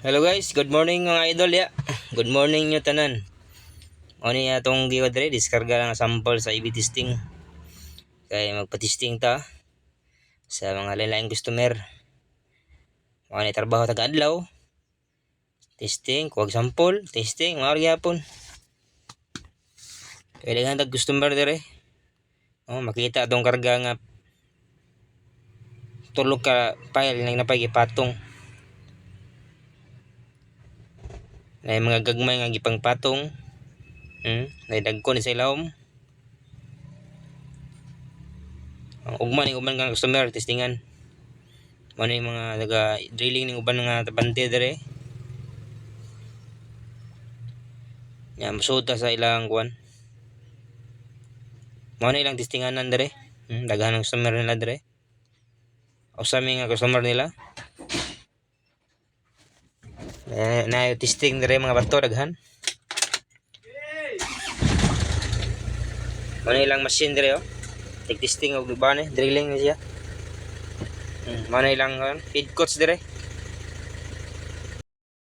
Hello guys, good morning mga idol ya. Good morning nyo tanan. O ni atong giwa dire, diskarga lang sample sa EV testing. Kaya magpa-testing ta sa mga lain-laing customer. Mga ni trabaho taga-adlaw. Testing, kuwag sample, testing, mga gyapon. Kailangan tag customer dire. Makita atong karga nga tulog ka file nang napay gipatong. Na mga gagmay nga gipang patong. Dagko ni sa ilawom. Ugman nga customer testingan. Ano yung mga naga drilling ng uban nga tabante dire. Yan musuta sa ilang kuan. Mao na ilang testinganan dire. Daghan ng customer nila dire. Usami nga customer nila. Na testing dire mga bato daghan. Mao ilang machine dire testing og uban drilling na siya. Mao ilang feed coats dire.